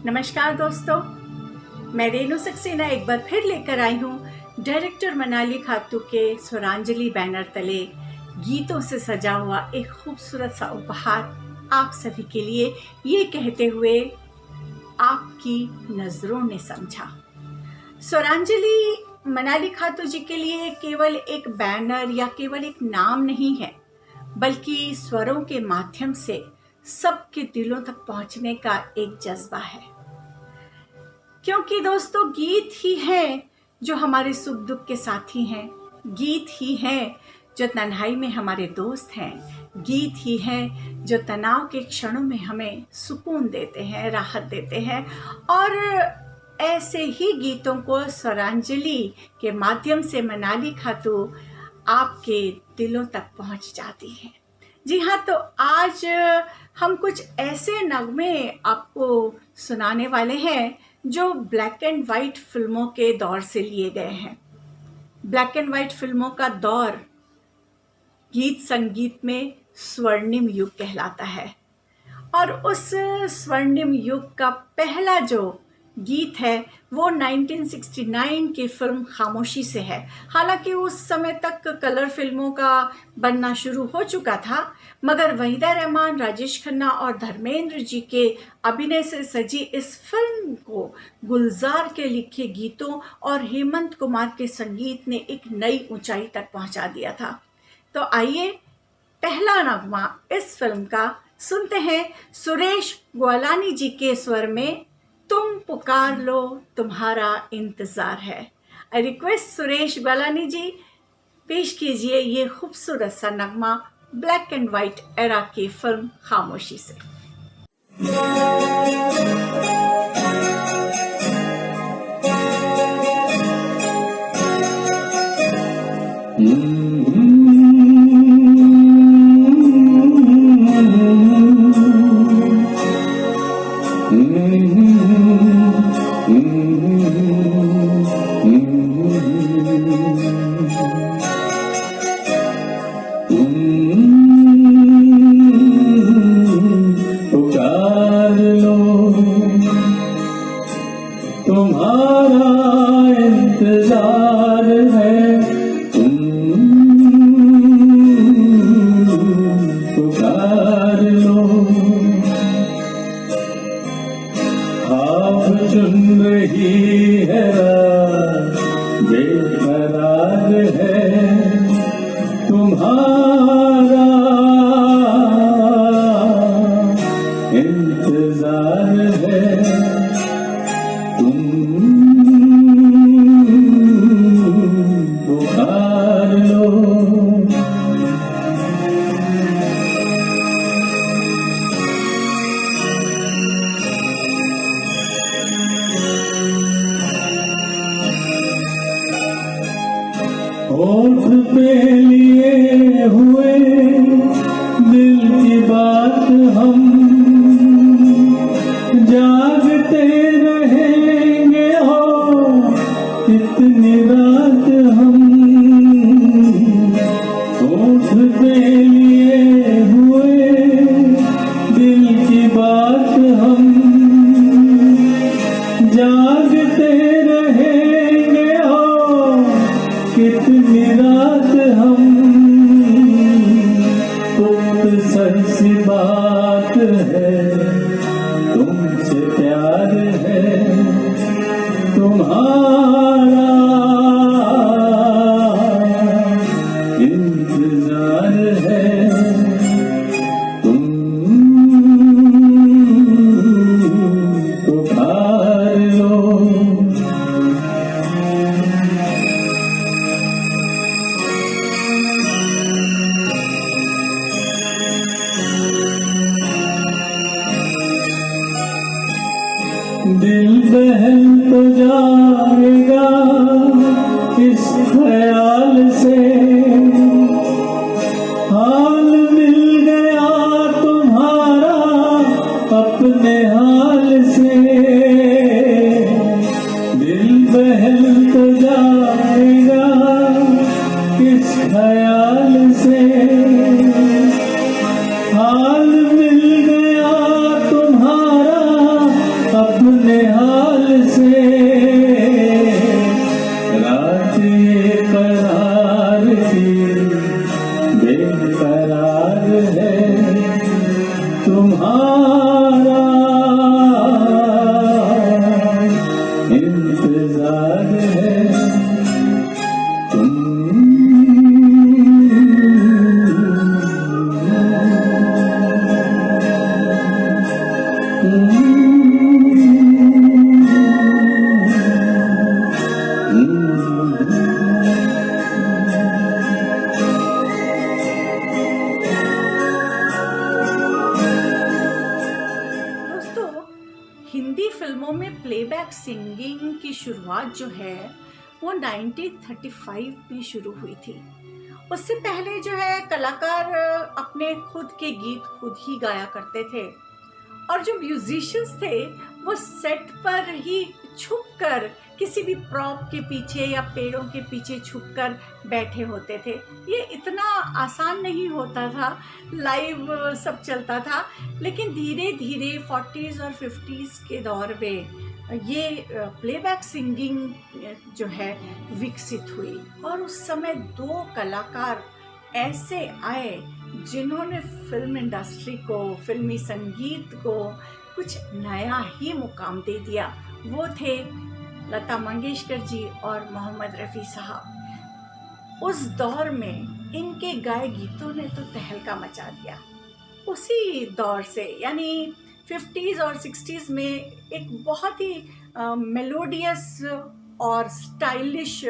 नमस्कार दोस्तों, मैं रेणु सक्सेना एक बार फिर लेकर आई हूँ डायरेक्टर मनाली खातू के स्वरांजलि बैनर तले गीतों से सजा हुआ एक खूबसूरत सा उपहार आप सभी के लिए, ये कहते हुए आपकी नज़रों ने समझा। स्वरांजलि मनाली खातू जी के लिए केवल एक बैनर या केवल एक नाम नहीं है, बल्कि स्वरों के माध्यम से सबके दिलों तक पहुंचने का एक जज्बा है। क्योंकि दोस्तों, गीत ही है जो हमारे सुख दुख के साथी हैं, गीत ही है जो तन्हाई में हमारे दोस्त हैं, गीत ही है जो तनाव के क्षणों में हमें सुकून देते हैं, राहत देते हैं। और ऐसे ही गीतों को स्वरांजलि के माध्यम से मनाली खातू आपके दिलों तक पहुंच जाती है। जी हाँ, तो आज हम कुछ ऐसे नगमे आपको सुनाने वाले हैं जो ब्लैक एंड वाइट फिल्मों के दौर से लिए गए हैं। ब्लैक एंड वाइट फिल्मों का दौर गीत संगीत में स्वर्णिम युग कहलाता है, और उस स्वर्णिम युग का पहला जो गीत है वो 1969 की फिल्म खामोशी से है। हालांकि उस समय तक कलर फिल्मों का बनना शुरू हो चुका था, मगर वहीदा रहमान, राजेश खन्ना और धर्मेंद्र जी के अभिनय से सजी इस फिल्म को गुलजार के लिखे गीतों और हेमंत कुमार के संगीत ने एक नई ऊंचाई तक पहुंचा दिया था। तो आइए पहला नगमा इस फिल्म का सुनते हैं सुरेश ग्वालानी जी के स्वर में, तुम पुकार लो तुम्हारा इंतजार है। आई रिक्वेस्ट सुरेश ग्वालानी जी, पेश कीजिए ये खूबसूरत सा नगमा ब्लैक एंड वाइट एरा की फिल्म खामोशी से। तुम्हारा इंतजार है, पुकार लो। आप चुन रही है बेकरार है, तुम्हारा इंतजार है, पुकार लो। होठ पे लिए हुए दिल की बात हम जागते रहेंगे, हो कितनी रात हम। होठ पे लिए हुए दिल की बात हम जागते रहेंगे, हो कितनी रात हम। तुम सी बात है, तुमसे प्यार है, तुम्हारा इंतजार है, तुम पुकार लो। सिंगिंग की शुरुआत जो है वो 1935 में शुरू हुई थी। उससे पहले जो है कलाकार अपने खुद के गीत खुद ही गाया करते थे और जो म्यूजिशियंस थे वो सेट पर ही छुपकर किसी भी प्रॉप के पीछे या पेड़ों के पीछे छुपकर बैठे होते थे। ये इतना आसान नहीं होता था, लाइव सब चलता था, लेकिन धीरे धीरे 40s और 50s के दौर में ये प्लेबैक सिंगिंग जो है विकसित हुई और उस समय दो कलाकार ऐसे आए जिन्होंने फिल्म इंडस्ट्री को, फिल्मी संगीत को कुछ नया ही मुकाम दे दिया। वो थे लता मंगेशकर जी और मोहम्मद रफ़ी साहब। उस दौर में इनके गाए गीतों ने तो तहलका मचा दिया। उसी दौर से यानी 50s और 60s में एक बहुत ही मेलोडियस और स्टाइलिश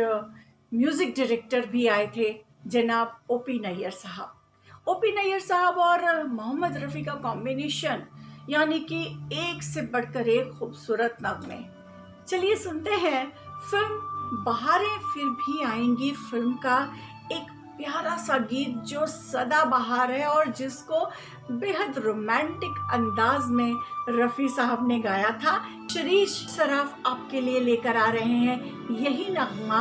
म्यूज़िक डायरेक्टर भी आए थे, जनाब ओपी नैयर साहब। ओपी नैयर साहब और मोहम्मद रफ़ी का कॉम्बिनेशन यानी कि एक से बढ़कर एक खूबसूरत नगमे। चलिए सुनते हैं फिल्म बहारें फिर भी आएंगी फिल्म का एक प्यारा सा गीत जो सदाबहार है और जिसको बेहद रोमांटिक अंदाज में रफ़ी साहब ने गाया था। शिरीष सराफ आपके लिए लेकर आ रहे हैं यही नगमा,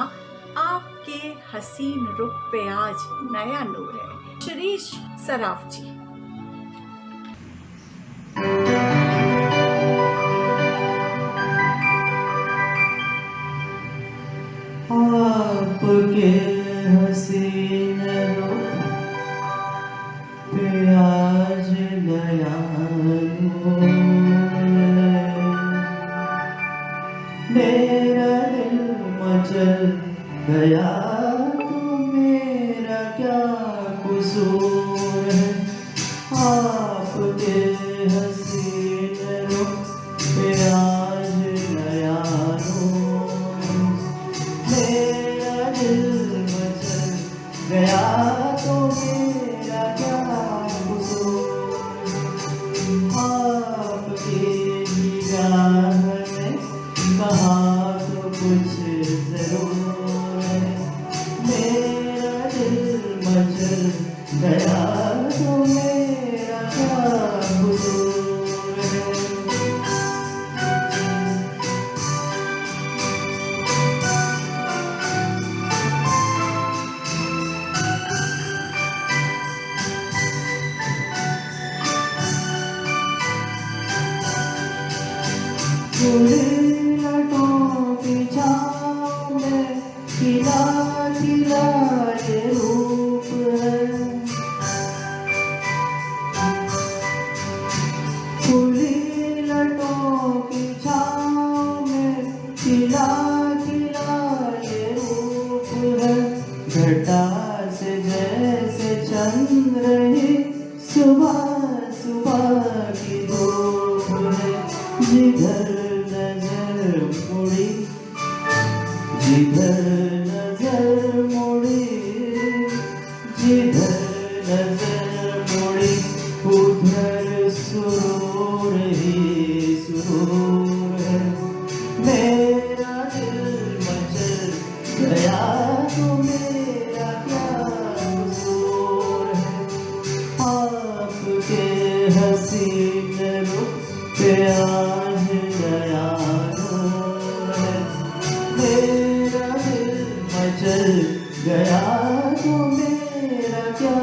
आपके हसीन रुख पे आज नया नूर है। शिरीष सराफ जी। आपके हसीन रुख पे आज नया नूर है। मेरा दिल मचल गया तो मेरा क्या कसूर है। आपके हसीन रुख पे आज नया नूर, मेरा दिल मचल गया तो मेरा क्या कसूर। आपकी निगाह में कहा तो कुछ जरूर है। मेरा दिल मचल गया तो मेरा क्या कसूर है। फूले लटों की छाँव में खिला खिला ये रूप है। फूले लटों की छाँव में खिला खिला ये रूप है। घटा से जैसे चंद्र ही सुबह सुबह की धूप है। जिधर नजर मुड़ी, जिधर नजर मुड़ी, जिधर नजर मुड़ी, उधर सुरूर ही सुरूर है। मेरा दिल मचल गया तो मेरा क्या कसूर है। आपके हसीन रुख पे आज नया नूर है। मेरा दिल मचल गया तो मेरा क्या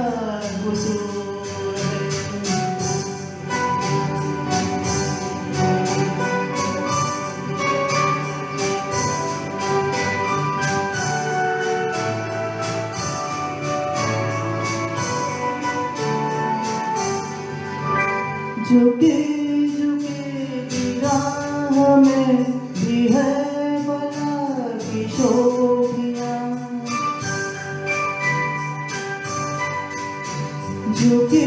कसूर है। झुके झुके निगाह में भी है बला की शोभियाँ। झुके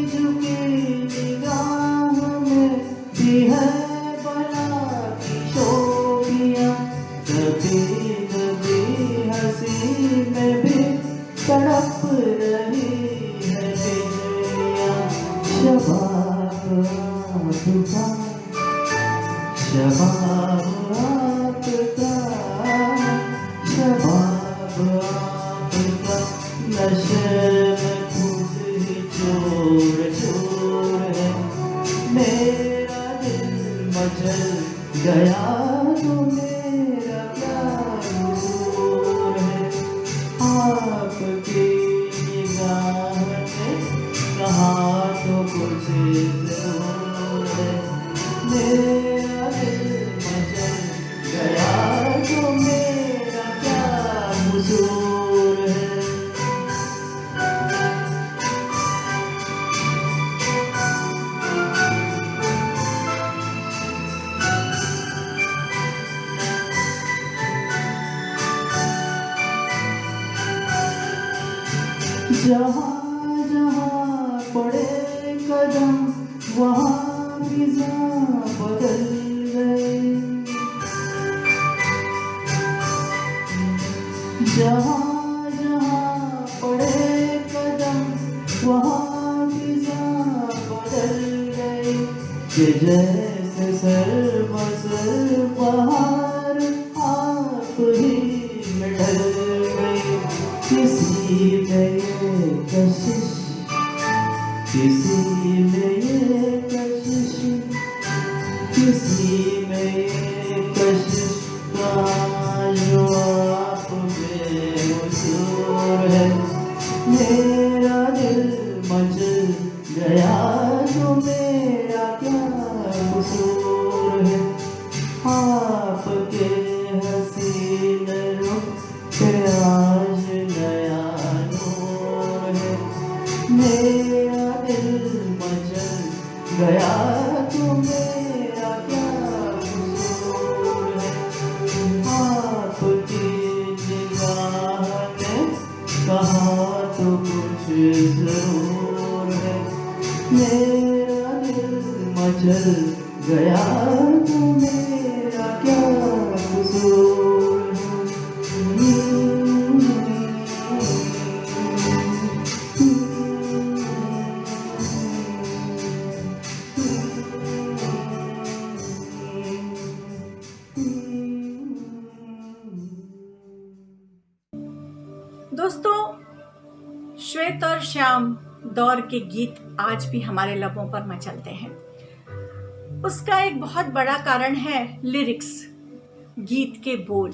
झुके निगाह में भी है बला की शोभियाँ। कभी कभी हंसी में भी तड़प रही है बिजलियाँ। शबाब आपका, शबाब आपका, जहाँ जहाँ पड़े कदम वहाँ फिजा बदल गए। जहाँ जहाँ पड़े कदम वहाँ फिजा बदल गए। कि जैसे सर्वसर बहार आप ही में ढल गए। किसी में ये कशिश, किसी में ये कशिश, किसी में ये कशिश का जो आप बेकसूर है। मेरा दिल मचल गया तो मेरा क्या कसूर है। आपके हसीन रुख पे आज नया नूर है। मेरा दिल मचल गया तो मेरा क्या कसूर है। आपकी निगाह ने कहा तो कुछ जरूर है। मेरा दिल मचल गया तो मेरा क्या कसूर दोस्तों, श्वेत और श्याम दौर के गीत आज भी हमारे लबों पर मचलते हैं। उसका एक बहुत बड़ा कारण है लिरिक्स, गीत के बोल,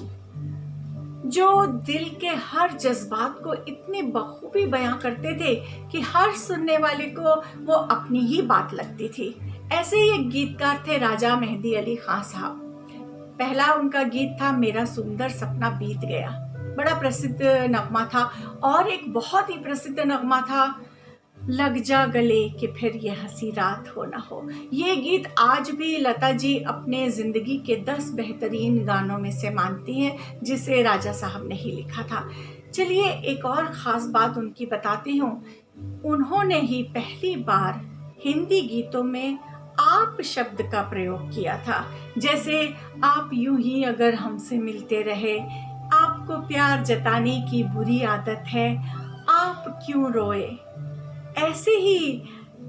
जो दिल के हर जज्बात को इतनी बखूबी बयां करते थे कि हर सुनने वाले को वो अपनी ही बात लगती थी। ऐसे ही एक गीतकार थे राजा मेहंदी अली खान साहब। पहला उनका गीत था मेरा सुंदर सपना बीत गया, बड़ा प्रसिद्ध नगमा था। और एक बहुत ही प्रसिद्ध नगमा था लग जा गले कि फिर ये हंसी रात हो ना हो। ये गीत आज भी लता जी अपने जिंदगी के 10 बेहतरीन गानों में से मानती हैं, जिसे राजा साहब ने ही लिखा था। चलिए एक और ख़ास बात उनकी बताती हूँ। उन्होंने ही पहली बार हिंदी गीतों में आप शब्द का प्रयोग किया था। जैसे आप यूं ही अगर हमसे मिलते रहे, आपको प्यार जताने की बुरी आदत है, आप क्यों रोए। ऐसे ही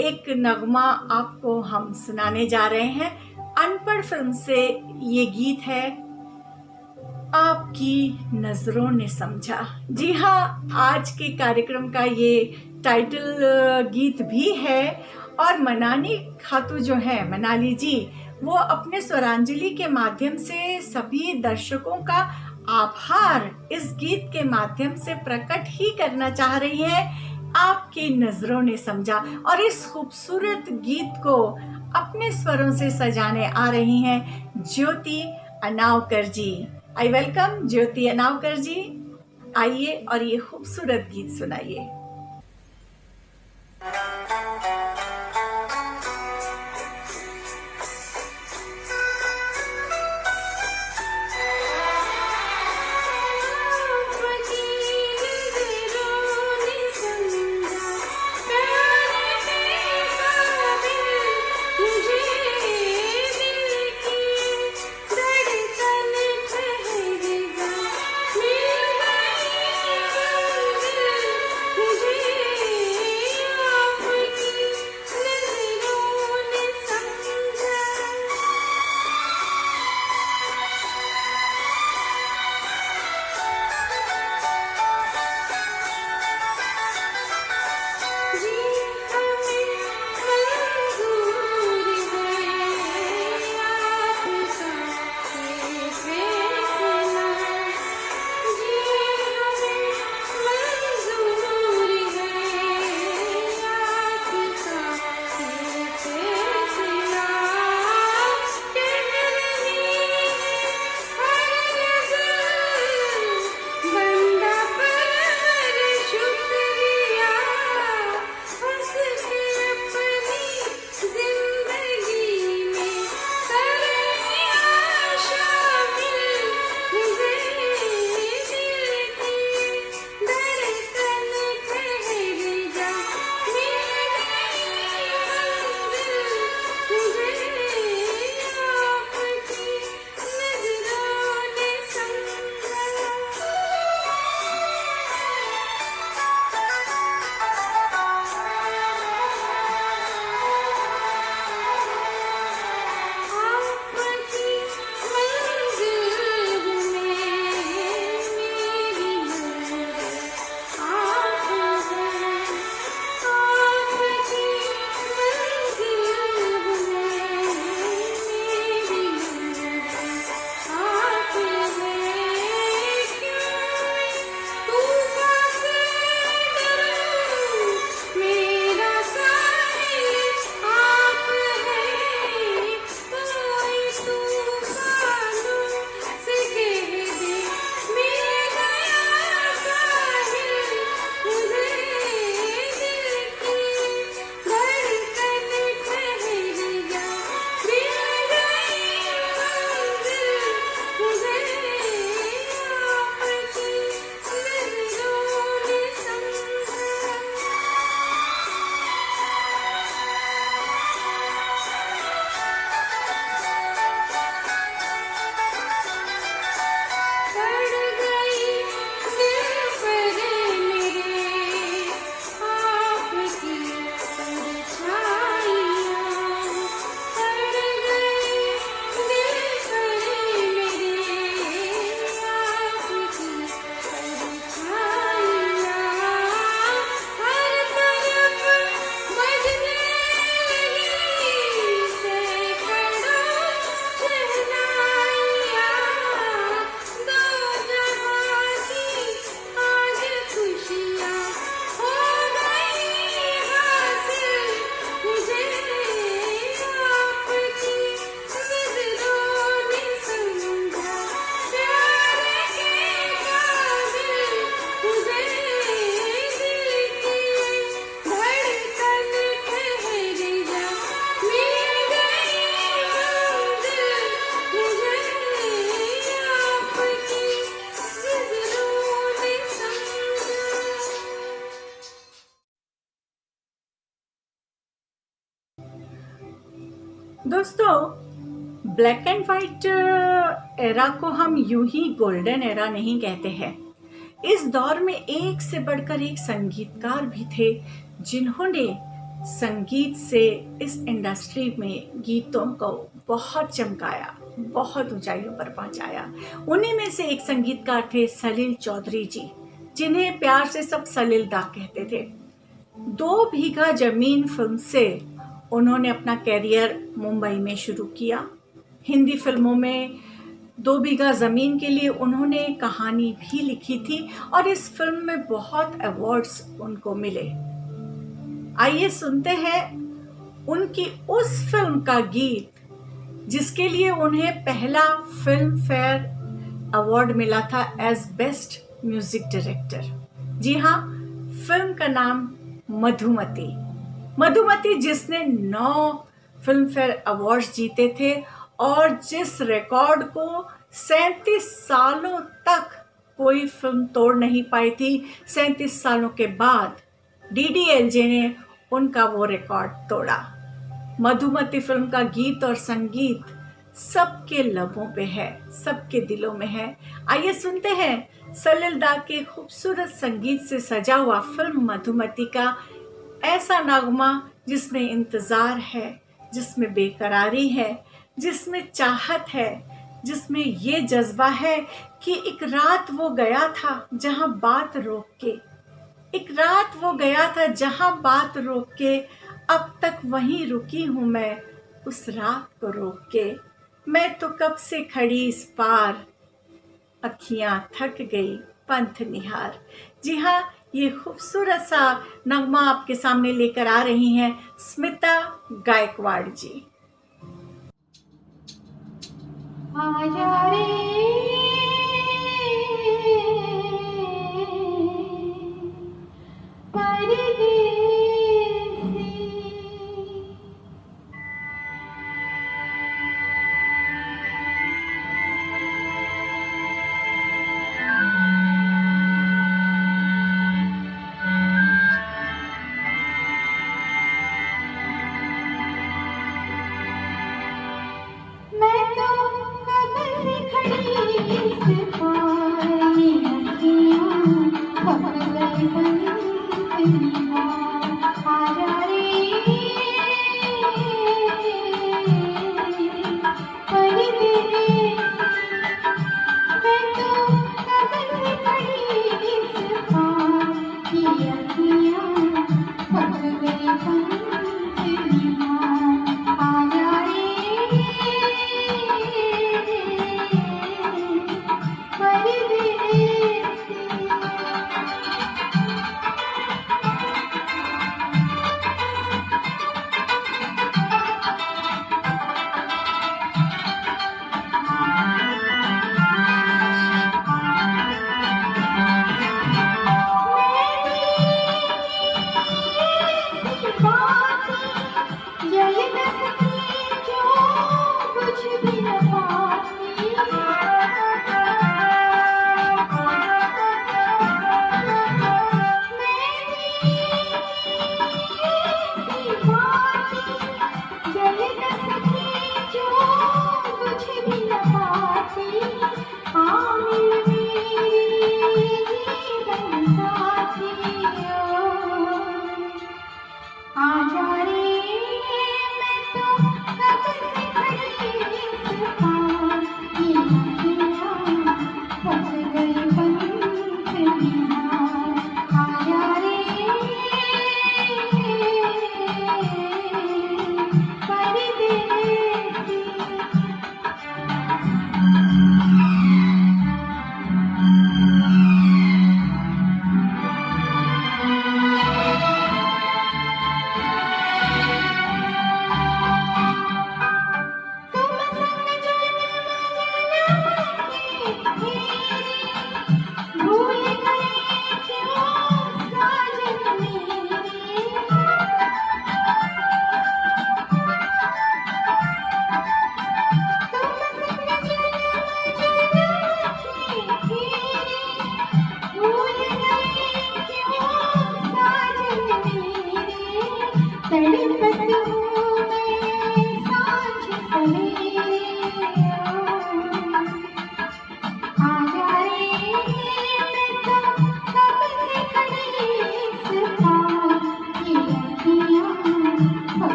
एक नगमा आपको हम सुनाने जा रहे हैं। अनपढ़ फिल्म से ये गीत है, आपकी नजरों ने समझा। जी हाँ, आज के कार्यक्रम का ये टाइटल गीत भी है। और मनाली खातू जो है, मनाली जी, वो अपने स्वरांजलि के माध्यम से सभी दर्शकों का आभार इस गीत के माध्यम से प्रकट ही करना चाह रही है। आपकी नजरों ने समझा। और इस खूबसूरत गीत को अपने स्वरों से सजाने आ रही हैं ज्योति अनावकर जी। आई वेलकम ज्योति अनावकर जी। आइए और ये खूबसूरत गीत सुनाइए। मुझे दोस्तों, ब्लैक एंड वाइट एरा को हम यूं ही गोल्डन एरा नहीं कहते हैं। इस दौर में एक से बढ़कर एक संगीतकार भी थे जिन्होंने संगीत से इस इंडस्ट्री में गीतों को बहुत चमकाया, बहुत ऊंचाइयों पर पहुंचाया। उन्हीं में से एक संगीतकार थे सलील चौधरी जी, जिन्हें प्यार से सब सलील दा कहते थे। 2 बीघा जमीन फिल्म से उन्होंने अपना कैरियर मुंबई में शुरू किया। हिंदी फिल्मों में 2 बीघा ज़मीन के लिए उन्होंने कहानी भी लिखी थी और इस फिल्म में बहुत अवार्ड्स उनको मिले। आइए सुनते हैं उनकी उस फिल्म का गीत जिसके लिए उन्हें पहला फिल्म फेयर अवार्ड मिला था एज बेस्ट म्यूजिक डायरेक्टर। जी हाँ, फिल्म का नाम मधुमती। मधुमती जिसने 9 फिल्म फेयर अवार्ड्स जीते थे और जिस रिकॉर्ड को 37 सालों तक कोई फिल्म तोड़ नहीं पाई थी। 37 सालों के बाद DDLJ ने उनका वो रिकॉर्ड तोड़ा। मधुमती फिल्म का गीत और संगीत सबके लबों पे है, सबके दिलों में है। आइए सुनते हैं सलील दा के खूबसूरत संगीत से सजा हुआ फिल्म मधुमती का ऐसा नगमा जिसमें इंतज़ार है, जिसमें बेकरारी है, जिसमें चाहत है, जिसमें ये जज्बा है कि एक रात वो गया था जहां बात रोक के, एक रात वो गया था जहां बात रोक के, अब तक वहीं रुकी हूं मैं उस रात को रोक के। मैं तो कब से खड़ी इस पार, अखियां थक गई पंथ निहार। जी हाँ, ये खूबसूरत सा नगमा आपके सामने लेकर आ रही हैं स्मिता गायकवाड़ जी। आजा रे परदेसी, मैं तो कब से खड़ी इस पार, ये अखियाँ थक गई बंसियाँ। आजा रे परदेसी, मैं तो कब से खड़ी इस पार, ये अखियाँ थक गई बंसियाँ। आजा रे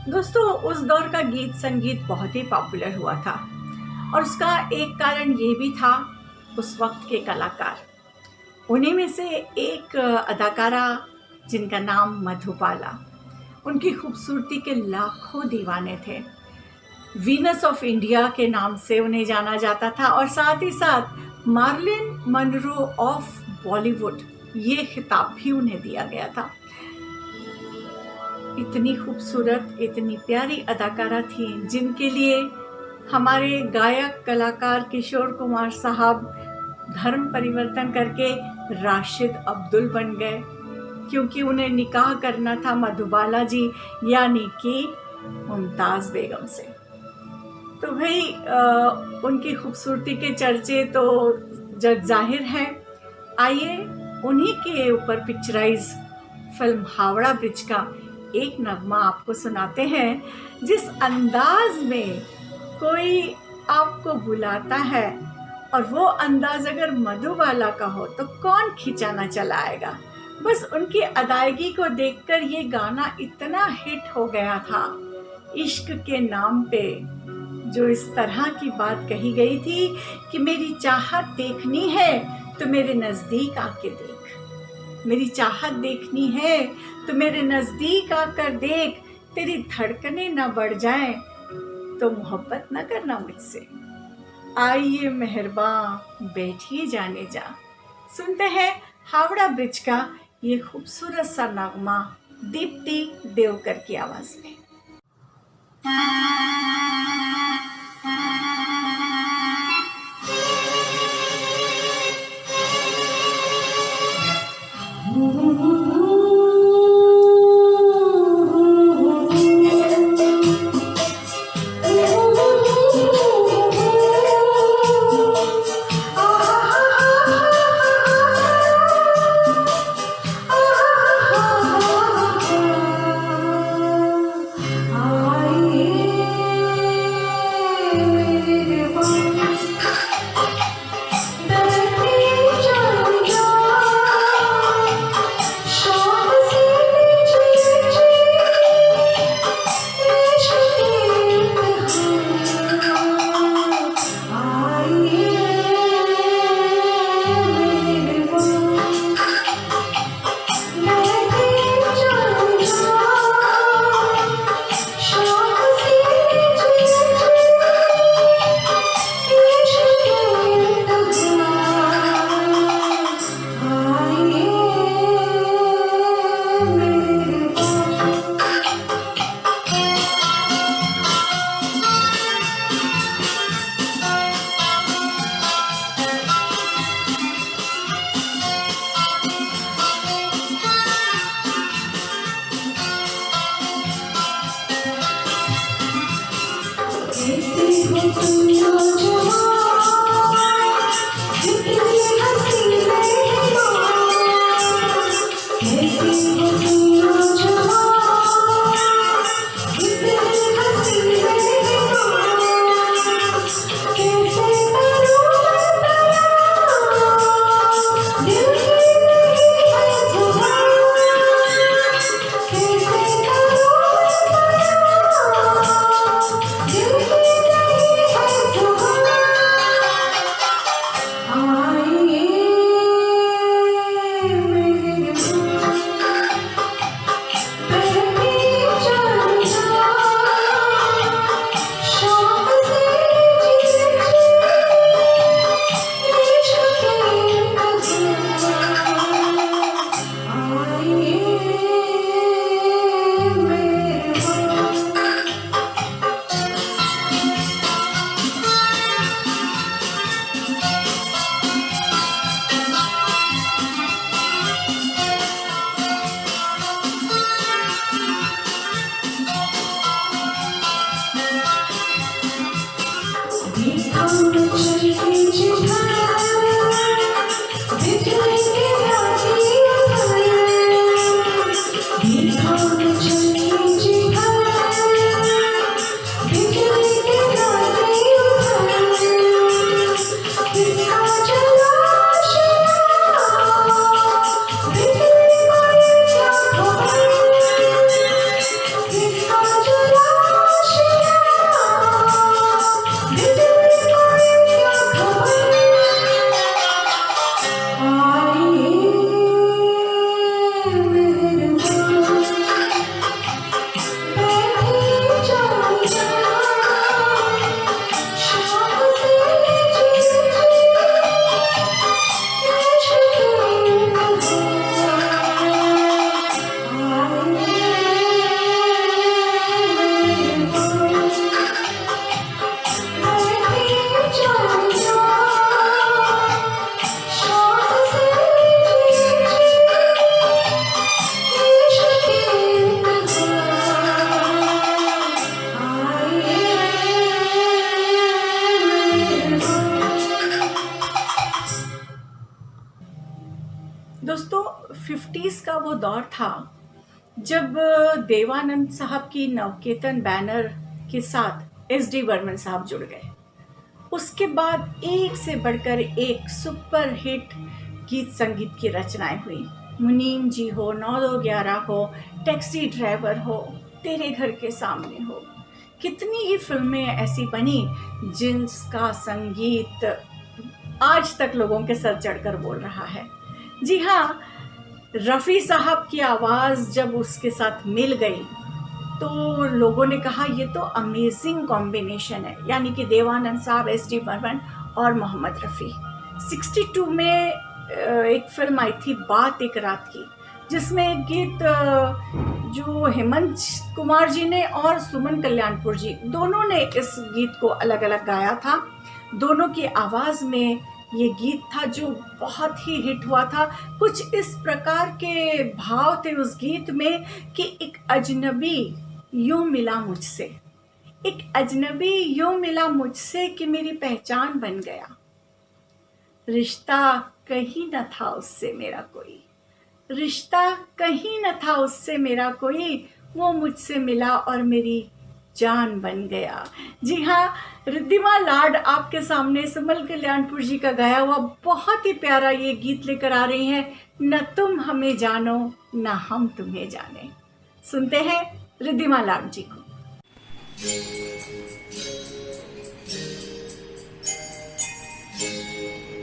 दोस्तों, उस दौर का गीत संगीत बहुत ही पॉपुलर हुआ था और उसका एक कारण ये भी था उस वक्त के कलाकार। उन्हीं में से एक अदाकारा जिनका नाम मधुबाला, उनकी खूबसूरती के लाखों दीवाने थे। वीनस ऑफ इंडिया के नाम से उन्हें जाना जाता था और साथ ही साथ मार्लिन मनरो ऑफ बॉलीवुड, ये खिताब भी उन्हें दिया गया था। इतनी खूबसूरत, इतनी प्यारी अदाकारा थी जिनके लिए हमारे गायक कलाकार किशोर कुमार साहब धर्म परिवर्तन करके राशिद अब्दुल बन गए, क्योंकि उन्हें निकाह करना था मधुबाला जी यानी कि मुमताज़ बेगम से। तो भाई उनकी खूबसूरती के चर्चे तो जग जाहिर है। आइए उन्हीं के ऊपर पिक्चराइज फिल्म हावड़ा ब्रिज का एक नगमा आपको सुनाते हैं। जिस अंदाज में कोई आपको बुलाता है और वो अंदाज अगर मधुबाला का हो तो कौन खिंचाना चला आएगा। बस उनकी अदायगी को देखकर ये गाना इतना हिट हो गया था। इश्क के नाम पे जो इस तरह की बात कही गई थी कि मेरी चाहत देखनी है तो मेरे नज़दीक आके देख, मेरी चाहत देखनी है तो मेरे नज़दीक आकर देख, तेरी धड़कनें न बढ़ जाएं तो मोहब्बत न करना मुझसे। आइए मेहरबान बैठिए जाने जा। सुनते हैं हावड़ा ब्रिज का ये खूबसूरत सा नगमा दीप्ति देवकर की आवाज़ में। Just 80s का वो दौर था जब देवानंद साहब की नवकेतन बैनर के साथ SD बर्मन साहब जुड़ गए। उसके बाद एक से बढ़कर एक सुपर हिट गीत संगीत की रचनाएं हुई। मुनीम जी हो, 9-2-11 हो, टैक्सी ड्राइवर हो, तेरे घर के सामने हो, कितनी ही फिल्में ऐसी बनी जिनका संगीत आज तक लोगों के सर चढ़कर बोल रहा है। जी हाँ, रफ़ी साहब की आवाज़ जब उसके साथ मिल गई तो लोगों ने कहा ये तो अमेजिंग कॉम्बिनेशन है, यानी कि देवानंद साहब, SD बर्मन और मोहम्मद रफ़ी। 62 में एक फिल्म आई थी बात एक रात की, जिसमें एक गीत जो हेमंत कुमार जी ने और सुमन कल्याणपुर जी दोनों ने इस गीत को अलग अलग गाया था। दोनों की आवाज़ में ये गीत था जो बहुत ही हिट हुआ था। कुछ इस प्रकार के भाव थे उस गीत में कि एक अजनबी यूं मिला मुझसे, एक अजनबी यूं मिला मुझसे कि मेरी पहचान बन गया। रिश्ता कहीं न था उससे मेरा कोई, रिश्ता कहीं न था उससे मेरा कोई, वो मुझसे मिला और मेरी जान बन गया। जी हाँ, रिद्धिमा लाड आपके सामने सुमन कल्याणपुर जी का गाया हुआ बहुत ही प्यारा ये गीत लेकर आ रही हैं। न तुम हमें जानो न हम तुम्हें जाने। सुनते हैं रिद्धिमा लाड जी को।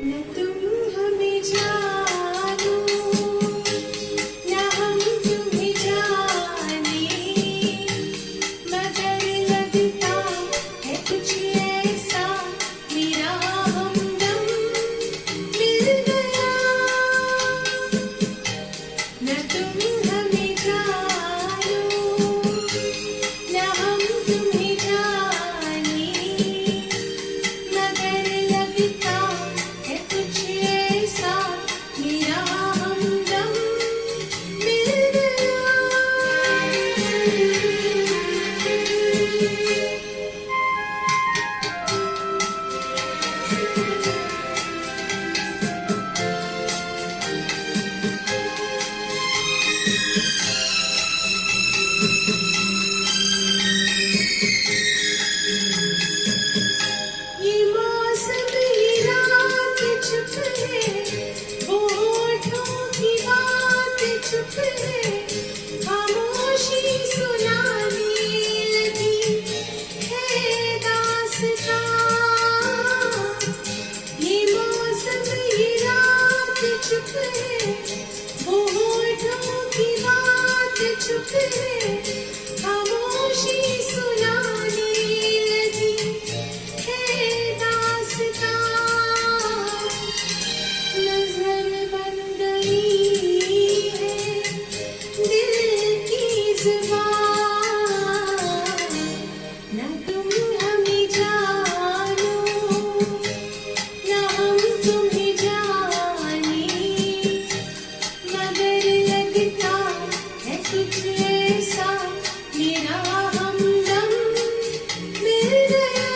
न तुम हमें जानो न हम तुम्हें जाने, मगर लगता है कुछ ऐसा मेरा हमदम मिल गया। न तुम हमें जानो न हम तुम्हें जाने, मगर लगता है कुछ ऐसा मेरा हमदम मिल गया। ये मौसम ये रात चुप है, होठों की बात चुप है, खामोशी सुनाने लगी है दास्तां। ये मौसम ये रात चुप है, होठों की बात चुप है, खामोशी सुनाने लगी है दास्तां। नजर बन गई है दिल की ज़ुबान, न तुम हमें जानो न हम तुम्हें जाने, मगर लगता है कुछ ऐसा मेरा हमदम मिल गया।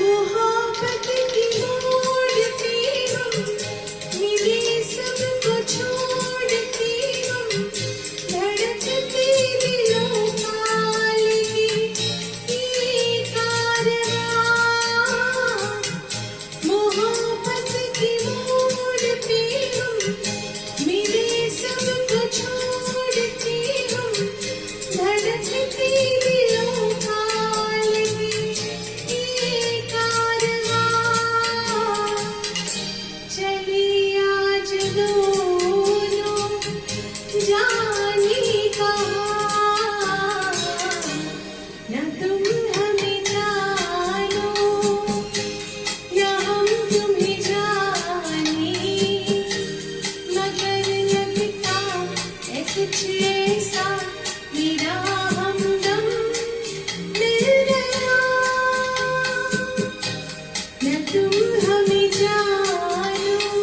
मोहब्बत की मोड़ पे हम मिले, सबको छोड़ के हम धड़कते दिलों का लगे ये कारवां। मोहब्बत की मोड़ पे हम मिले, सबको छोड़ के हम धड़कते दिलों का लगे ये कारवां। चले आज दोनों जाने कहाँ, न तुम हमें जानो न हम तुम्हें जाने, मगर लगता है कुछ ऐसा मेरा हमदम मिल गया। न तुम हमें जानो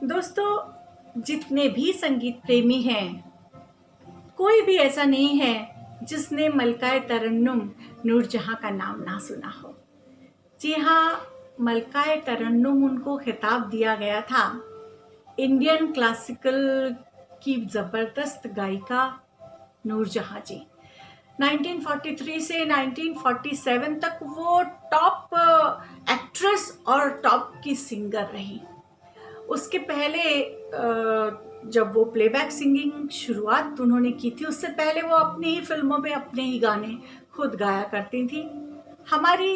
दोस्तों, जितने भी संगीत प्रेमी हैं, कोई भी ऐसा नहीं है जिसने मलकाए तरन्नुम नूरजहां का नाम ना सुना हो। जी हाँ, मलकाए तरन्नुम उनको खिताब दिया गया था। इंडियन क्लासिकल की ज़बरदस्त गायिका नूरजहां जी। 1943 से 1947 तक वो टॉप एक्ट्रेस और टॉप की सिंगर रही। उसके पहले जब वो प्लेबैक सिंगिंग शुरुआत उन्होंने की थी, उससे पहले वो अपनी ही फिल्मों में अपने ही गाने खुद गाया करती थी। हमारी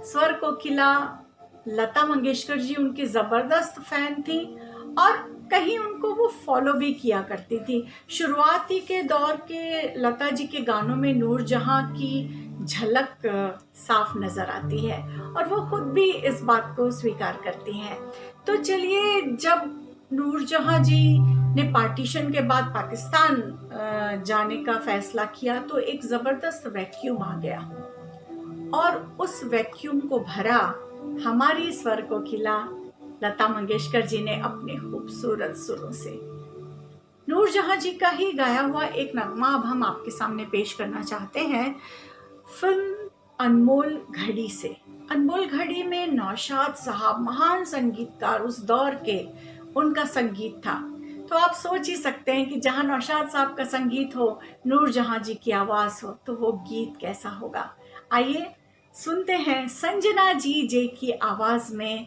स्वर कोकिला लता मंगेशकर जी उनकी ज़बरदस्त फ़ैन थी और कहीं उनको वो फॉलो भी किया करती थी। शुरुआती के दौर के लता जी के गानों में नूरजहां की झलक साफ नज़र आती है और वो खुद भी इस बात को स्वीकार करती हैं। तो चलिए, जब नूरजहां जी ने पार्टीशन के बाद पाकिस्तान जाने का फैसला किया तो एक ज़बरदस्त वैक्यूम आ गया और उस वैक्यूम को भरा हमारी स्वर कोकिला लता मंगेशकर जी ने अपने खूबसूरत सुरों से। नूरजहां जी का ही गाया हुआ एक नगमा अब हम आपके सामने पेश करना चाहते हैं, फिल्म अनमोल घड़ी से। अनमोल घड़ी में नौशाद साहब महान संगीतकार उस दौर के, उनका संगीत था। तो आप सोच ही सकते हैं कि जहाँ नौशाद साहब का संगीत हो, नूरजहां जी की आवाज़ हो, तो वो गीत कैसा होगा। आइए सुनते हैं संजना जी जे की आवाज़ में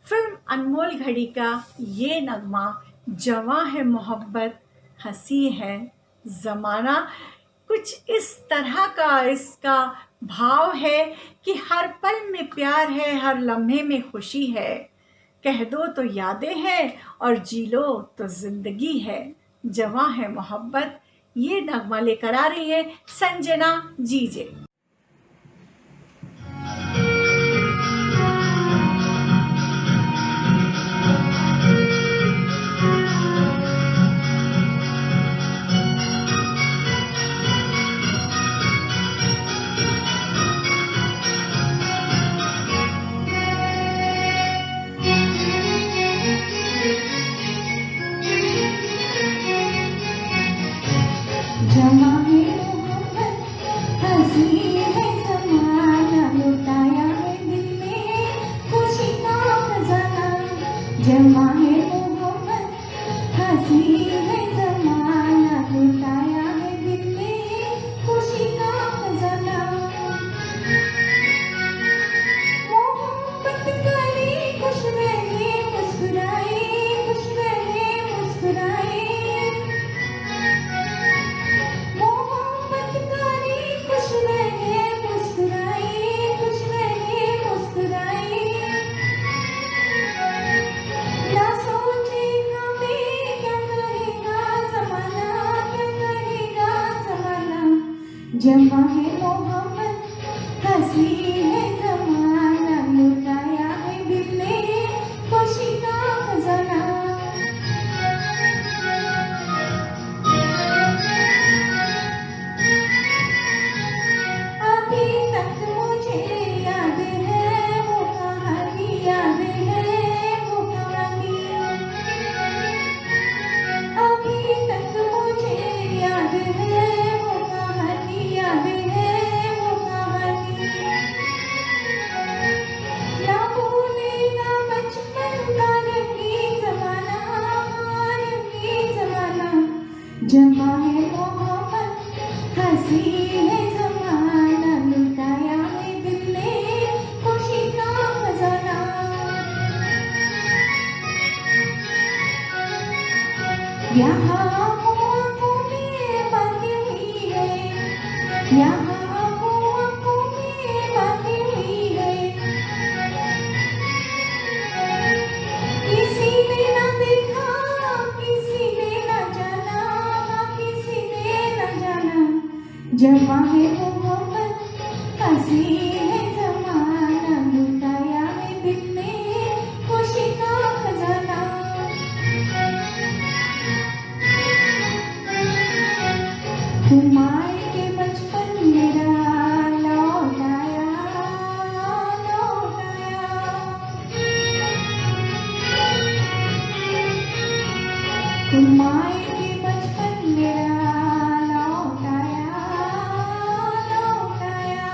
फिल्म अनमोल घड़ी का ये नगमा, जवां है मोहब्बत हंसी है ज़माना। कुछ इस तरह का इसका भाव है कि हर पल में प्यार है, हर लम्हे में खुशी है, कह दो तो यादें हैं और जी लो तो जिंदगी है, जवां है मोहब्बत। ये नगमा लेकर आ रही है संजना जीजे। जमा है मोहब्बत हंसी है ज़माना, लुटाया है दिल में खुशी का खजाना। जमा है मोहब्बत हंसी है ज़माना, लुटाया है दिल में खुशी का खजाना। मोहब्बत करे खुश रहे मुस्कुराए, खुश रहे मुस्कुराए। खुश रहे मुस्कुराए, खुश रहे मुस्कुराए। ना सोचे हमें क्या करेगा ज़माना, क्या करेगा ज़माना। जमा है मोहब्बत हंसी है ज़माना, लुटाया है दिल में खुशी का खजाना। जमा है मोहब्बत हंसी है ज़माना, लुटाया है दिल में खुशी का खजाना। यहाँ आँखों में बंधी हुई है, यहाँ आँखों में बंधी हुई है। किसी ने न देखा, किसी ने न जाना, किसी ने न जाना। जमा है मोहब्बत हंसी है ज़माना, लुटाया है दिल में खुशी का खजाना। तुम आए कि बचपन मेरा लौट आया, लौट आया।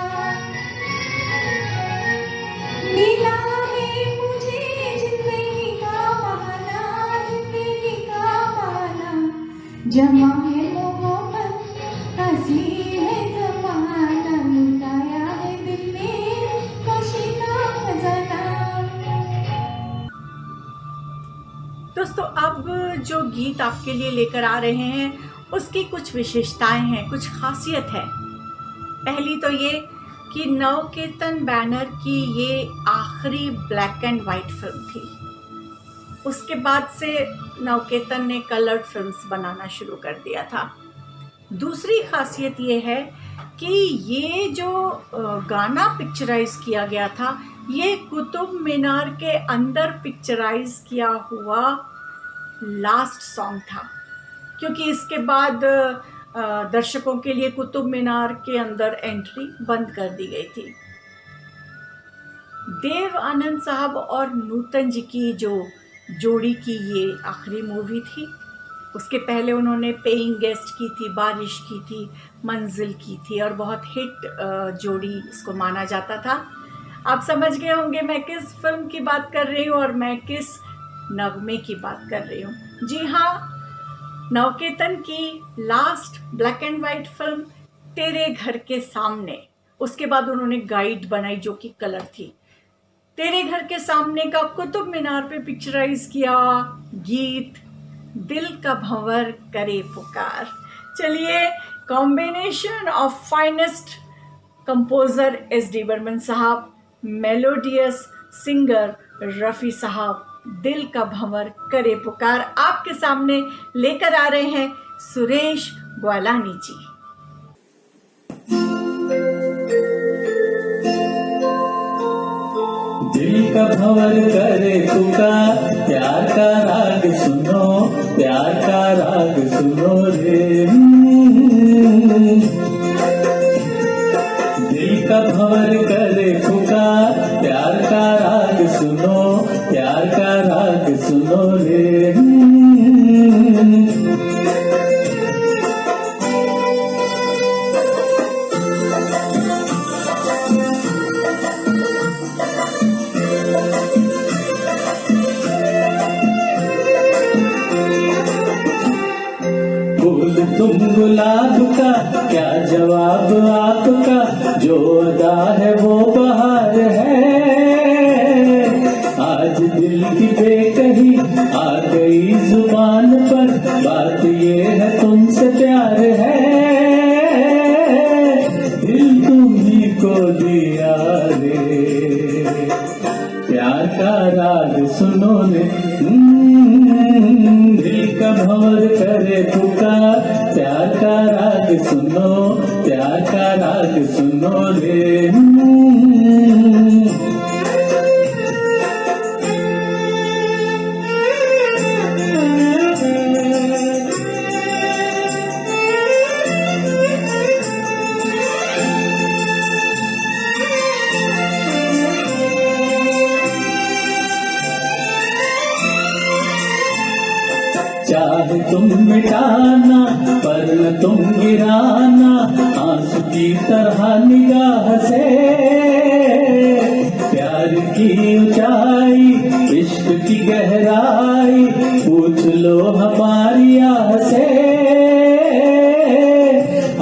मिला है मुझे जिंदगी का बहाना, जिंदगी का बहाना। जमा है मोहब्बत, हंसी है ज़माना, लुटाया है दिल में खुशी का खजाना। दोस्तों, अब जो गीत आपके लिए लेकर आ रहे हैं उसकी कुछ विशेषताएं हैं, कुछ खासियत है। पहली तो ये कि नवकेतन बैनर की ये आखिरी ब्लैक एंड वाइट फिल्म थी। उसके बाद से नवकेतन ने कलर्ड फिल्म्स बनाना शुरू कर दिया था। दूसरी खासियत ये है कि ये जो गाना पिक्चराइज किया गया था, ये कुतुब मीनार के अंदर पिक्चराइज किया हुआ लास्ट सॉन्ग था, क्योंकि इसके बाद दर्शकों के लिए कुतुब मीनार के अंदर एंट्री बंद कर दी गई थी। देव आनंद साहब और नूतन जी की जो जोड़ी की ये आखिरी मूवी थी। उसके पहले उन्होंने पेइंग गेस्ट की थी, बारिश की थी, मंजिल की थी, और बहुत हिट जोड़ी इसको माना जाता था। आप समझ गए होंगे मैं किस फिल्म की बात कर रही हूँ और मैं किस नगमे की बात कर रही हूँ। जी हाँ, नवकेतन की last black and white film तेरे घर के सामने। उसके बाद उन्होंने गाइड बनाई जो कि कलर थी। तेरे घर के सामने का कुतुब मीनार पे पिक्चराइज किया गीत दिल का भंवर करे पुकार। चलिए, combination of finest composer SD Burman साहब, मेलोडियस सिंगर रफ़ी साहब, दिल का भंवर करे पुकार आपके सामने लेकर आ रहे हैं सुरेश ग्वालानी जी। दिल का भंवर करे पुकार, प्यार का राग सुनो, प्यार का राग सुनो रे। दिल का भंवर करे पुकार, प्यार का राग सुनो, प्यार का राग सुनो रे। फूल तुम गुलाब का, क्या जवाब आपका, जो अदा है वो बहार है। आज दिल की बेकही आ गई जुबान पर, बात ये है तुमसे प्यार है। दिल तुम्ही को दिया रे, प्यार का राग सुनो रे। दिल का भंवर करे पुकार, प्यार का राग सुनो, प्यार का राग सुनो रे। चाहे तुम मिटाना पर न तुम गिराना, आंसू की तरह निगाह से। प्यार की ऊंचाई, इश्क की गहराई, पूछ लो हमारी आह से।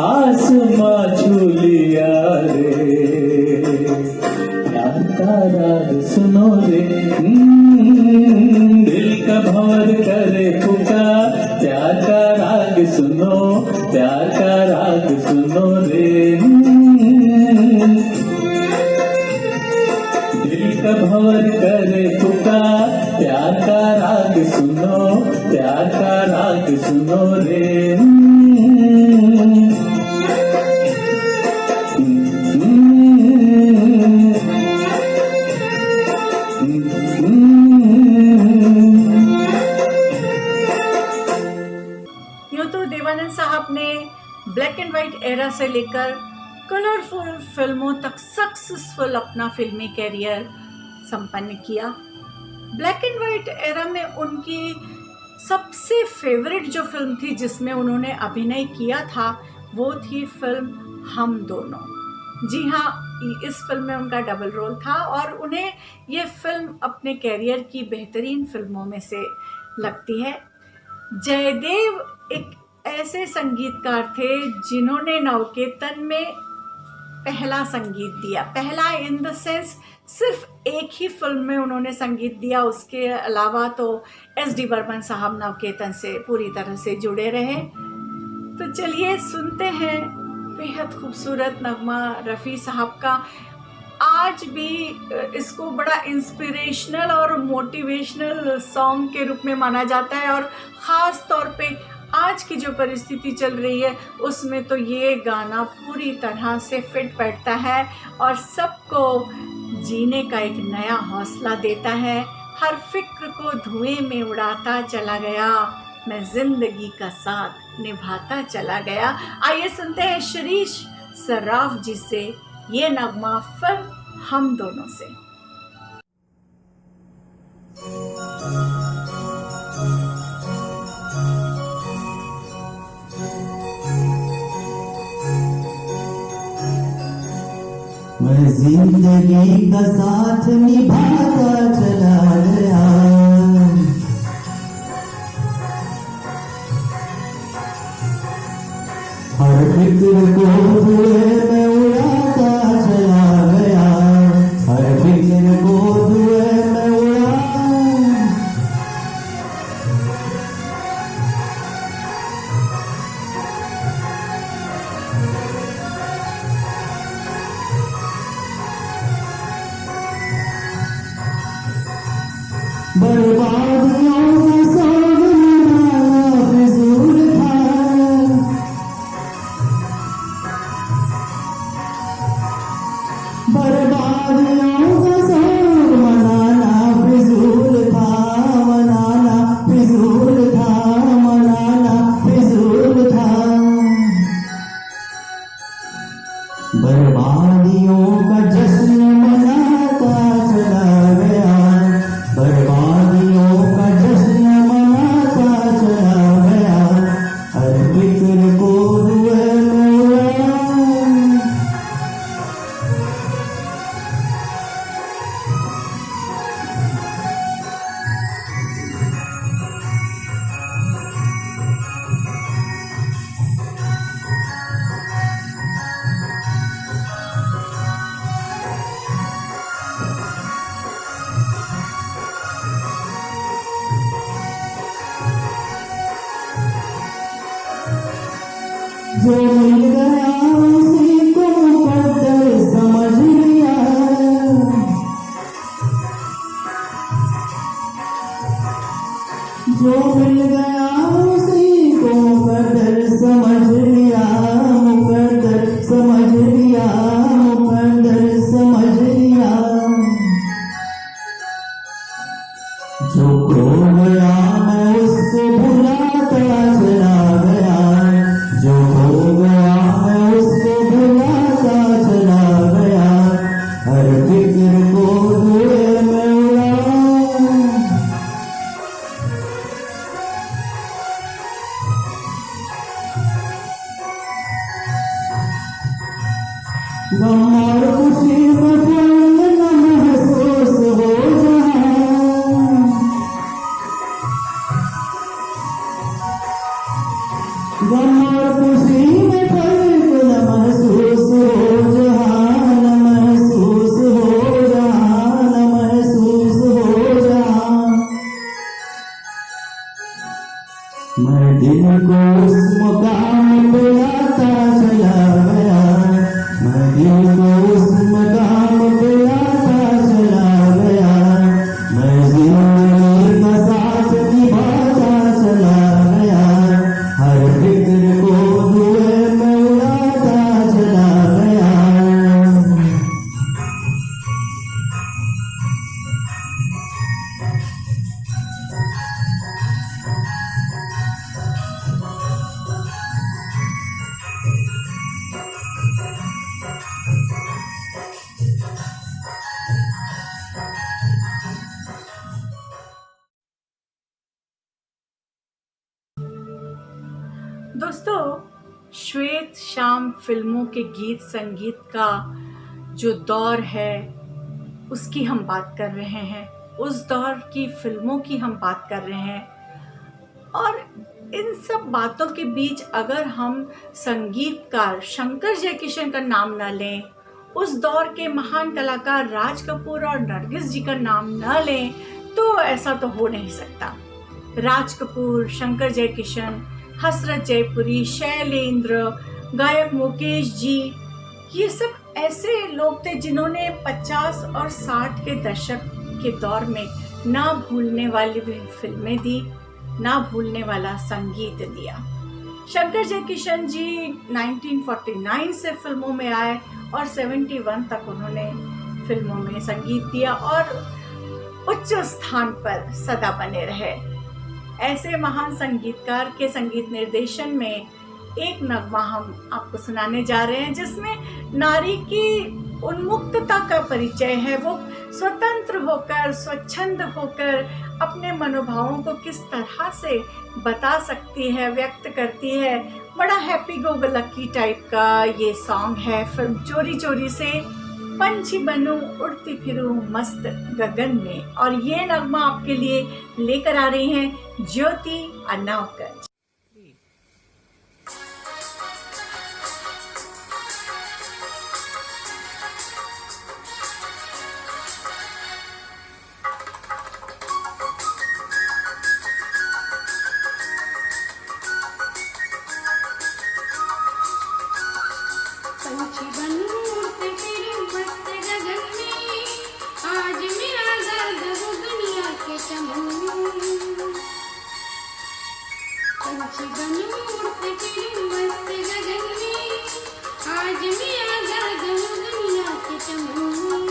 आसमां छू लिया रे, प्यार का राग सुनो रे। दिल का भंवर करे पुकार, प्यार का राग सुनो, प्यार का राग सुनो रे। दिल का भंवर करे पुकार, प्यार का राग सुनो, प्यार का राग सुनो रे। देवानंद साहब ने ब्लैक एंड वाइट एरा से लेकर कलरफुल फिल्मों तक सक्सेसफुल अपना फिल्मी कैरियर संपन्न किया। ब्लैक एंड वाइट एरा में उनकी सबसे फेवरेट जो फिल्म थी जिसमें उन्होंने अभिनय किया था वो थी फिल्म हम दोनों। जी हाँ, इस फिल्म में उनका डबल रोल था और उन्हें ये फिल्म अपने कैरियर की बेहतरीन फिल्मों में से लगती है। जयदेव एक ऐसे संगीतकार थे जिन्होंने नवकेतन में पहला संगीत दिया। पहला इन द सेंस सिर्फ एक ही फिल्म में उन्होंने संगीत दिया, उसके अलावा तो एस.डी. बर्मन साहब नवकेतन से पूरी तरह से जुड़े रहे। तो चलिए सुनते हैं बेहद खूबसूरत नगमा रफ़ी साहब का। आज भी इसको बड़ा इंस्पिरेशनल और मोटिवेशनल सॉन्ग के रूप में माना जाता है और ख़ास तौर पे आज की जो परिस्थिति चल रही है उसमें तो ये गाना पूरी तरह से फिट बैठता है और सबको जीने का एक नया हौसला देता है। हर फिक्र को धुएं में उड़ाता चला गया, मैं जिंदगी का साथ निभाता चला गया। आइए सुनते हैं शिरीष सर्राफ जी से ये नगमा फिल्म हम दोनों से। मैं जिंदगी का साथ निभाता चला गया, हर फिक्र को धुएं में उड़ाता चला गया, हर फिक्र को धुएं में उड़ा। बर्बादियों का सब निराला फिजूल था, बर्बादियों का सब मनाना फिजूल था, मनाना फिजूल था, मनाना फिजूल था। बर्बादियों का जश्न मनाता चला गया, बर्बादियों का जश्न मनाता चला गया, हर फिक्र को धुएं में उड़ा। जो मिल गया उसी को मुकद्दर समझ लिया, जो मिल गया उसी को मुकद्दर समझ लिया, मुकद्दर समझ लिया, मुकद्दर समझ लिया। जो खो गया मैं उसको भुलाता चला गया, जो खो गया मैं उसको भुलाता चला गया, हर फिक्र को धुएं में उड़ा। गम और खुशी में कोई न महसूस हो जहाँ, गम और खुशी में फर्क न महसूस हो जहाँ, न महसूस हो जहाँ, न महसूस हो जहाँ। मैं दिल को उस मुकाम पे लाता चला गया, मैं दिल को उस मुकाम पे लाता चला गया, मैं जिंदगी का साथ निभाता चला गया, हर फिक्र को धुएं में उड़ाता चला गया। दोस्तों, श्वेत श्याम फिल्मों के गीत संगीत का जो दौर है उसकी हम बात कर रहे हैं, उस दौर की फिल्मों की हम बात कर रहे हैं। और इन सब बातों के बीच अगर हम संगीतकार शंकर जयकिशन का नाम ना लें, उस दौर के महान कलाकार राज कपूर और नरगिस जी का नाम ना लें, तो ऐसा तो हो नहीं सकता। राज कपूर, शंकर जयकिशन, हसरत जयपुरी, शैलेंद्र, गायक मुकेश जी, ये सब ऐसे लोग थे जिन्होंने 50 और 60 के दशक के दौर में ना भूलने वाली फिल्में दी, ना भूलने वाला संगीत दिया। शंकर जयकिशन जी 1949 से फिल्मों में आए और 71 तक उन्होंने फिल्मों में संगीत दिया और उच्च स्थान पर सदा बने रहे। ऐसे महान संगीतकार के संगीत निर्देशन में एक नगमा हम आपको सुनाने जा रहे हैं, जिसमें नारी की उन्मुक्तता का परिचय है। वो स्वतंत्र होकर, स्वच्छंद होकर अपने मनोभावों को किस तरह से बता सकती है, व्यक्त करती है। बड़ा हैप्पी गो लकी टाइप का ये सॉन्ग है फिल्म चोरी चोरी से। पंछी बनूं उड़ती फिरूं मस्त गगन में, और ये नगमा आपके लिए लेकर आ रही हैं ज्योति अनावकर। पंछी बनूं उड़ते फिरूं मस्त गगन में, आज मैं आजाद हूँ दुनिया के चमन में। पंछी बनूं उड़ते फिरूं मस्त गगन में, आज मैं आजाद हूँ दुनिया के चमन में।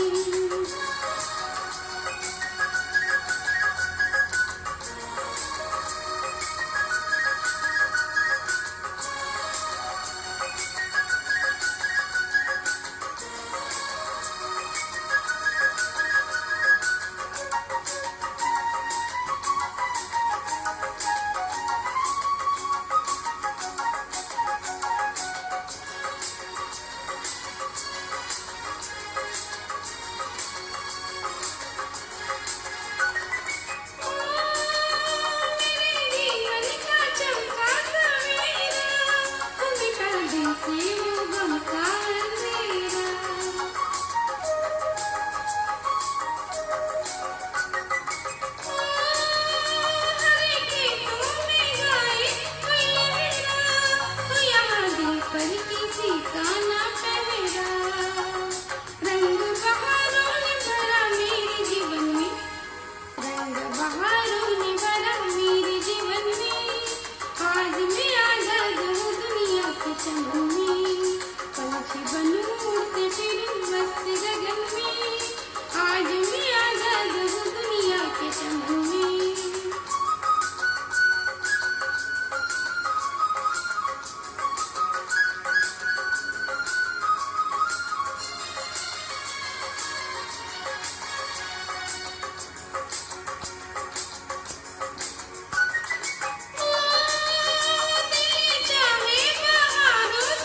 चाहे बहारों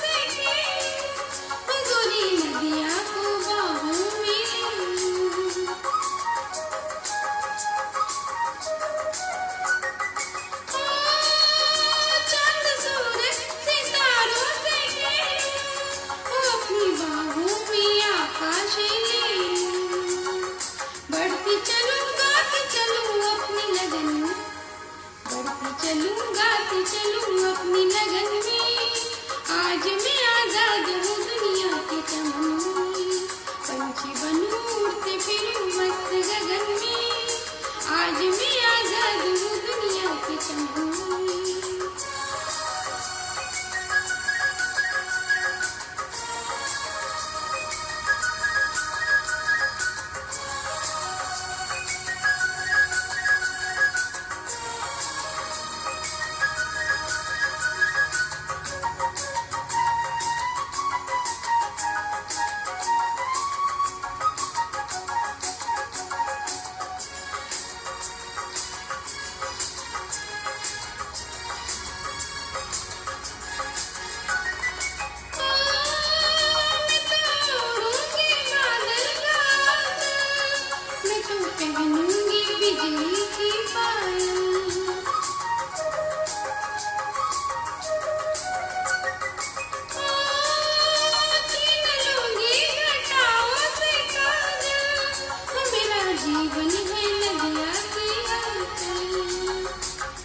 जीवन है नदिया की हलचल,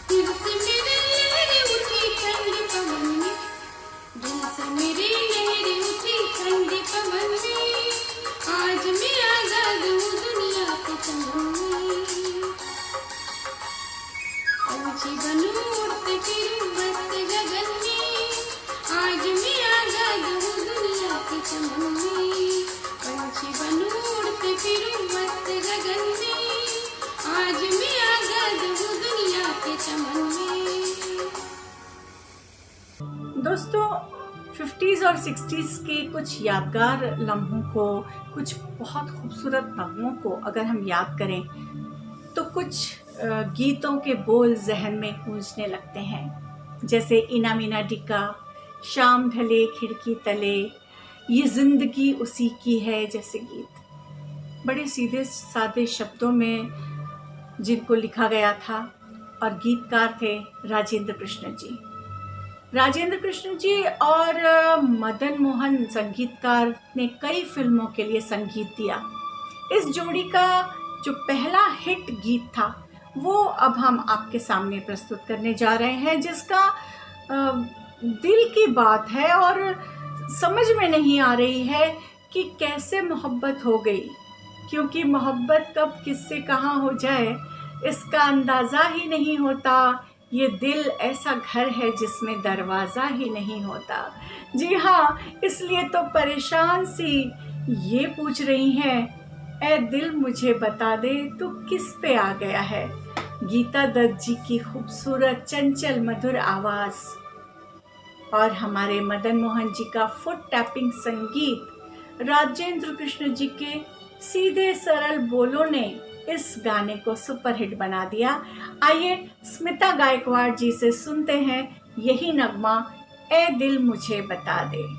दिल से मेरे लहरें उठी ठंडी पवन में, दिल से मेरी लहरें उठी ठंडी पवन में, आज मैं आजाद हूँ दुनिया के चमन में, पंछी बनूं उड़ते फिरूं मस्त गगन में, आज मैं आजाद हूँ दुनिया के चमन में, पंछी बनूं उड़ते फिरूं मस्त गगन में, आज मैं आजाद हूँ दुनिया के चमन में। दोस्तों 50s और 60s के कुछ यादगार लम्हों को, कुछ बहुत खूबसूरत नगमों को अगर हम याद करें तो कुछ गीतों के बोल जहन में गूंजने लगते हैं, जैसे इना मीना डिका, शाम ढले खिड़की तले, ये जिंदगी उसी की है जैसे गीत। बड़े सीधे सादे शब्दों में जिनको लिखा गया था और गीतकार थे राजेंद्र कृष्ण जी। राजेंद्र कृष्ण जी और मदन मोहन संगीतकार ने कई फिल्मों के लिए संगीत दिया। इस जोड़ी का जो पहला हिट गीत था वो अब हम आपके सामने प्रस्तुत करने जा रहे हैं, जिसका दिल की बात है और समझ में नहीं आ रही है कि कैसे मोहब्बत हो गई, क्योंकि मोहब्बत कब किससे कहाँ हो जाए इसका अंदाज़ा ही नहीं होता। ये दिल ऐसा घर है जिसमें दरवाज़ा ही नहीं होता। जी हाँ, इसलिए तो परेशान सी ये पूछ रही हैं, ऐ दिल मुझे बता दे तू किस पे आ गया है। गीता दत्त जी की खूबसूरत चंचल मधुर आवाज़ और हमारे मदन मोहन जी का फुट टैपिंग संगीत, राजेंद्र कृष्ण जी के सीधे सरल बोलों ने इस गाने को सुपरहिट बना दिया। आइए स्मिता गायकवाड़ जी से सुनते हैं यही नगमा, ऐ दिल मुझे बता दे।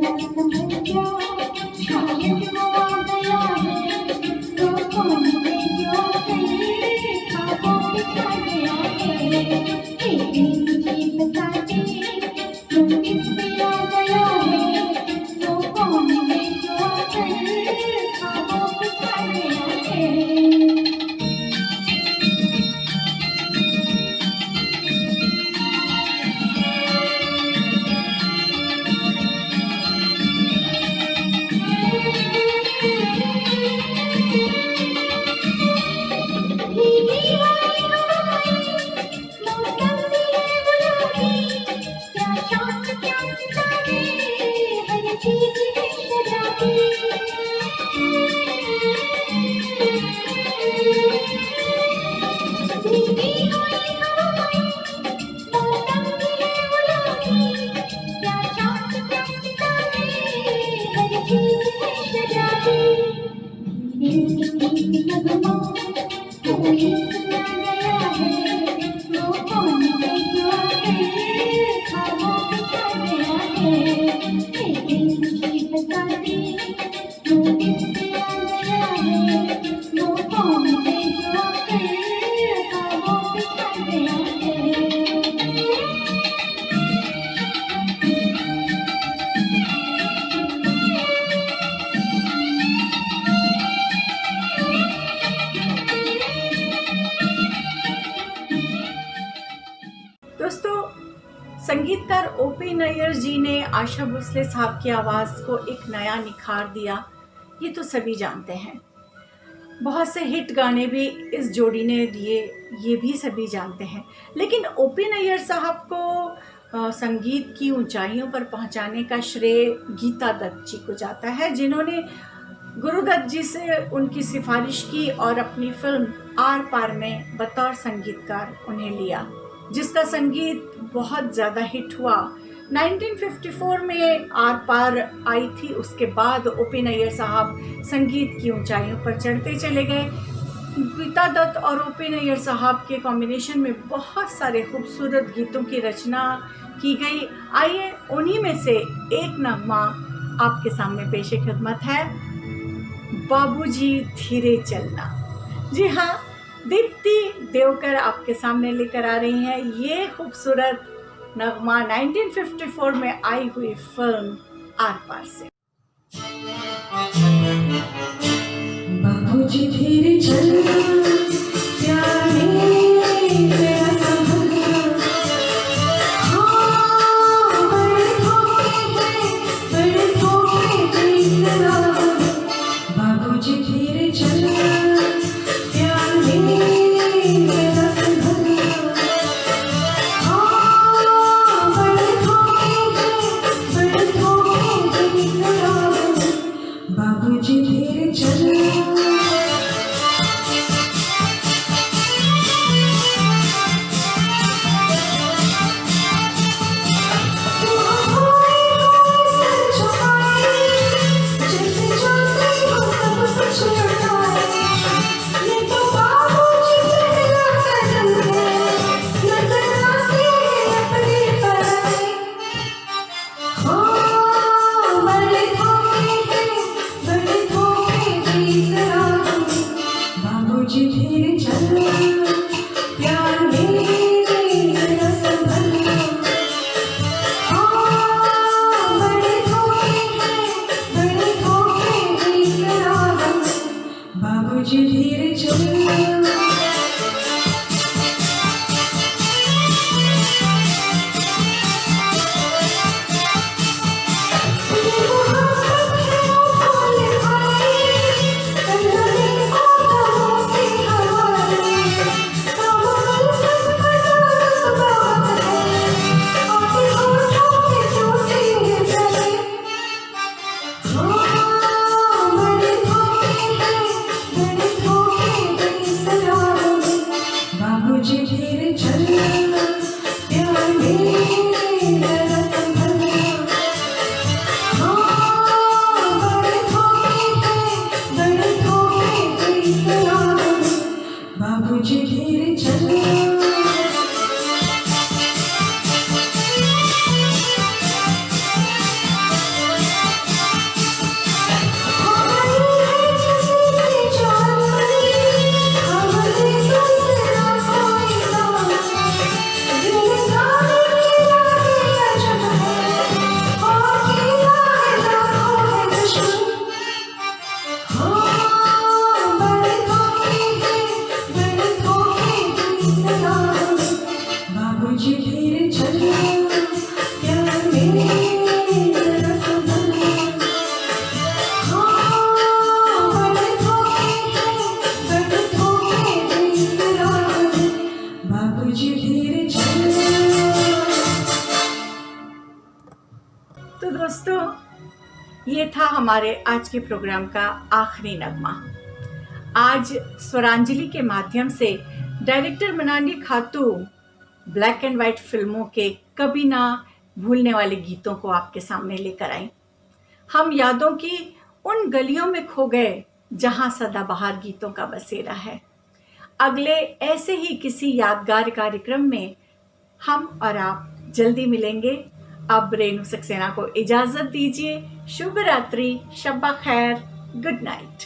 जरा संभल जा, शायद वो आ गया है, तो कौन है जो तेरे ख्वाबों में छा गया है। तेरे मुझे बता दे, तू किस पे आ गया है, तो कौन है जो तेरे ख्वाबों में छा गया है। दोस्तों, संगीतकार ओपी नैयर जी ने आशा भोसले साहब की आवाज़ को एक नया निखार दिया, ये तो सभी जानते हैं। बहुत से हिट गाने भी इस जोड़ी ने दिए, ये भी सभी जानते हैं। लेकिन ओपी नैयर साहब को संगीत की ऊंचाइयों पर पहुंचाने का श्रेय गीता दत्त जी को जाता है, जिन्होंने गुरुदत्त जी से उनकी सिफारिश की और अपनी फिल्म आर पार में बतौर संगीतकार उन्हें लिया, जिसका संगीत बहुत ज़्यादा हिट हुआ। 1954 में आर पार आई थी। उसके बाद ओपी नैयर साहब संगीत की ऊंचाइयों पर चढ़ते चले गए। गीता दत्त और ओपी नैयर साहब के कॉम्बिनेशन में बहुत सारे खूबसूरत गीतों की रचना की गई। आइए उन्हीं में से एक नगमा आपके सामने पेशे खिदमत है, बाबूजी धीरे चलना। जी हाँ, दीप्ति देवकर आपके सामने लेकर आ रही हैं ये खूबसूरत नगमा 1954 में आई हुई फिल्म आर पार से। बाबूजी धीरे चलना, प्यारे मेरा संभलना, हाँ बड़े धोखे देखना। बाबूजी धीरे चलना, प्यारे मेरा संभलना, हाँ बड़े धोखे देखना। ये था हमारे आज के प्रोग्राम का आखिरी नगमा। आज स्वरांजलि के माध्यम से डायरेक्टर मनाली खातू ब्लैक एंड वाइट फिल्मों के कभी ना भूलने वाले गीतों को आपके सामने लेकर आई। हम यादों की उन गलियों में खो गए जहां सदाबहार गीतों का बसेरा है। अगले ऐसे ही किसी यादगार कार्यक्रम में हम और आप जल्दी मिलेंगे। अब रेणु सक्सेना को इजाजत दीजिए। शुभ रात्रि, शब्बा खैर, गुड नाइट।